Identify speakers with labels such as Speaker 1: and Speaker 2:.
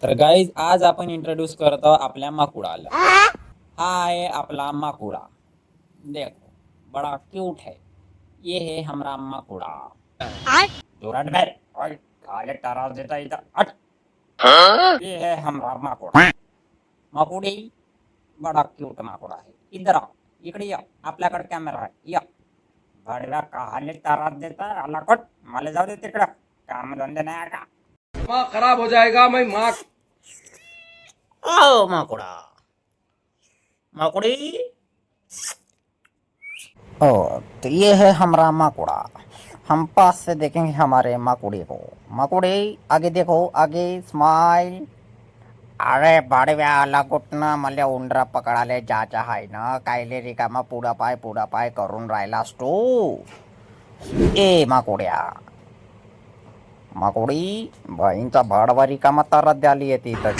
Speaker 1: तर गाइज आज आपण इंट्रोड्यूस करतो आपल्या माकुड़ाला। हा है आपला माकुड़ा। देखो बड़ा क्यूट है। ये है हमारा माकुड़ा। जोरात बैठ और काले टरास देता इधर हट। ये है हमारा माकुड़ा। माकुड़ी बड़ा क्यूट माकुड़ा है। इधर आओ, इकडे या, आपल्याकडे कॅमेरा आहे, या। भाडव्या काले टरास देता आला कट, मला जाऊ दे तिकडं, काम धंदे नाही का?
Speaker 2: दिमाग खराब हो जाएगा। मैं माँ
Speaker 1: ओ माकुड़ा, माकुड़ी। ओ तो ये है हमारा माकुड़ा। हम पास से देखेंगे हमारे माकुड़ी को। माकुड़ी आगे देखो, आगे स्माइल। अरे भाडव्या आला कुठनं, मला उंदरा पकडाले जायचं आहे ना, कायले रिकामा पुढा पाय करून राहिलास तू? ए माकुड्या, माकुडी बहीणचा भाडवा रिकामा तारात द्याली येते इथं।